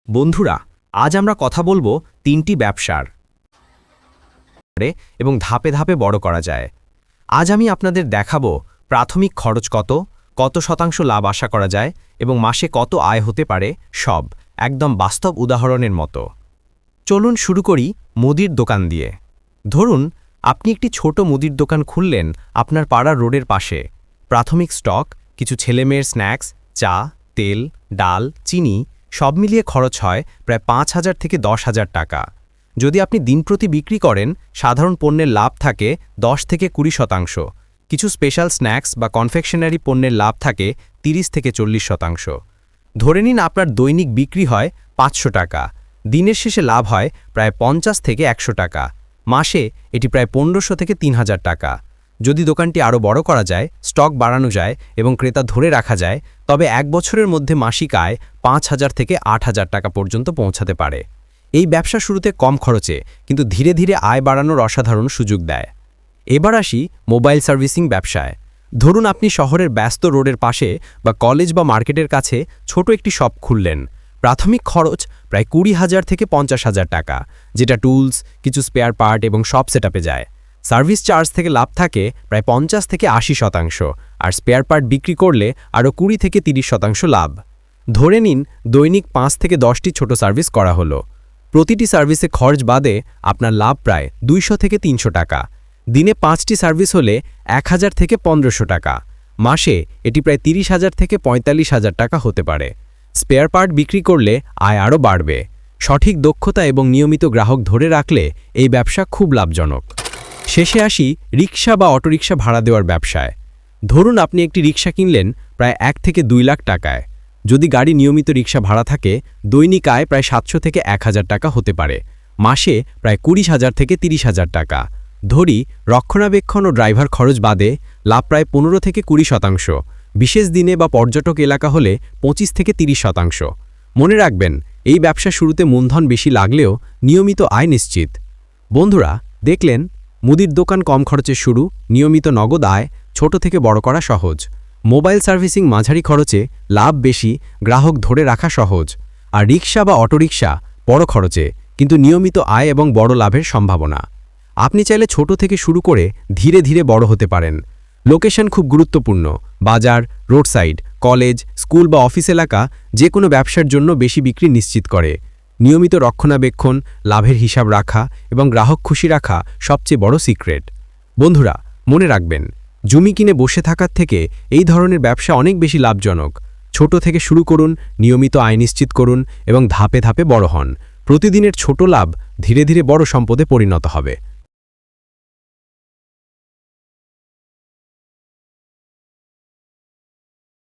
বন্ধুরা, আজ আমরা কথা বলবো তিনটি ব্যবসার এবং ধাপে ধাপে বড় করা যায়। আজ আমি আপনাদের দেখাবো প্রাথমিক খরচ কত, কত শতাংশ লাভ আশা করা যায় এবং মাসে কত আয় হতে পারে, সব একদম বাস্তব উদাহরণের মতো। চলুন শুরু করি মুদির দোকান দিয়ে। ধরুন আপনি একটি ছোট মুদির দোকান খুললেন আপনার পাড়ার রোডের পাশে। প্রাথমিক স্টক, কিছু ছেলেমেয়ের স্ন্যাক্স, চা, তেল, ডাল, চিনি সব মিলিয়ে খরচ হয় প্রায় ৫,০০০ থেকে ১০,০০০ টাকা। যদি আপনি দিনপ্রতি বিক্রি করেন, সাধারণ পণ্যের লাভ থাকে ১০ থেকে ২০%। কিছু স্পেশাল স্ন্যাক্স বা কনফেকশনারি পণ্যের লাভ থাকে ৩০ থেকে ৪০%। ধরে নিন আপনার দৈনিক বিক্রি হয় ৫০০ টাকা। দিনের শেষে লাভ হয় প্রায় ৫০ থেকে ১০০ টাকা। মাসে এটি প্রায় ১৫০০ থেকে ৩,০০০ টাকা। যদি দোকানটি আরও বড় করা যায়, স্টক বাড়ানো যায় এবং ক্রেতা ধরে রাখা যায়, তবে ১ বছরের মধ্যে মাসিক আয় ৫,০০০ থেকে ৮,০০০ টাকা পর্যন্ত পৌঁছাতে পারে। এই ব্যবসা শুরুতে কম খরচে কিন্তু ধীরে ধীরে আয় বাড়ানোর অসাধারণ সুযোগ দেয়। এবার আসি মোবাইল সার্ভিসিং ব্যবসায়। ধরুন আপনি শহরের ব্যস্ত রোডের পাশে বা কলেজ বা মার্কেটের কাছে ছোট একটি শপ খুললেন। প্রাথমিক খরচ প্রায় ২০,০০০ থেকে ৫০,০০০ টাকা, যেটা টুলস, কিছু স্পেয়ার পার্ট এবং সব সেটআপে যায়। সার্ভিস চার্জ থেকে লাভ থাকে প্রায় ৫০ থেকে ৮০%, আর স্পেয়ার পার্ট বিক্রি করলে আরও ২০ থেকে ৩০% লাভ। ধরে নিন দৈনিক ৫ থেকে ১০টি ছোট সার্ভিস করা হলো। প্রতিটি সার্ভিসে খরচ বাদে আপনার লাভ প্রায় ২০০ থেকে ৩০০ টাকা। দিনে ৫টি সার্ভিস হলে ১,০০০ থেকে ১৫০০ টাকা। মাসে এটি প্রায় ৩০,০০০ থেকে ৪৫,০০০ টাকা হতে পারে। স্পেয়ার পার্ট বিক্রি করলে আয় আরও বাড়বে। সঠিক দক্ষতা এবং নিয়মিত গ্রাহক ধরে রাখলে এই ব্যবসা খুব লাভজনক। শেষে আসি রিক্সা বা অটোরিক্সা ভাড়া দেওয়ার ব্যবসায়। ধরুন আপনি একটি রিক্সা কিনলেন প্রায় ১ থেকে ২ লাখ টাকায়। যদি গাড়ি নিয়মিত রিক্সা ভাড়া থাকে, দৈনিক আয় প্রায় ৭০০ থেকে ১,০০০ টাকা হতে পারে। মাসে প্রায় ২০,০০০ থেকে ৩০,০০০ টাকা। ধরি রক্ষণাবেক্ষণ ও ড্রাইভার খরচ বাদে লাভ প্রায় ১৫ থেকে ২০%। বিশেষ দিনে বা পর্যটক এলাকা হলে ২৫ থেকে ৩০%। মনে রাখবেন, এই ব্যবসা শুরুতে মূলধন বেশি লাগলেও নিয়মিত আয় নিশ্চিত। বন্ধুরা, দেখলেন মুদির দোকান কম খরচে শুরু, নিয়মিত নগদ আয়, ছোট থেকে বড় করা সহজ। মোবাইল সার্ভিসিং মাঝারি খরচে, লাভ বেশি, গ্রাহক ধরে রাখা সহজ। আর রিক্সা বা অটোরিক্সা বড় খরচে কিন্তু নিয়মিত আয় এবং বড় লাভের সম্ভাবনা। আপনি চাইলে ছোট থেকে শুরু করে ধীরে ধীরে বড় হতে পারেন। লোকেশন খুব গুরুত্বপূর্ণ। বাজার, রোড সাইড, কলেজ, স্কুল বা অফিস এলাকা যে কোনো ব্যবসার জন্য বেশি বিক্রি নিশ্চিত করে। নিয়মিত রক্ষণাবেক্ষণ, লাভের হিসাব রাখা এবং গ্রাহক খুশি রাখা সবচেয়ে বড় সিক্রেট। বন্ধুরা, মনে রাখবেন, জমি কিনে বসে থাকার থেকে এই ধরনের ব্যবসা অনেক বেশি লাভজনক। ছোট থেকে শুরু করুন, নিয়মিত আয় নিশ্চিত করুন এবং ধাপে ধাপে বড় হন। প্রতিদিনের ছোট লাভ ধীরে ধীরে বড় সম্পদে পরিণত হবে।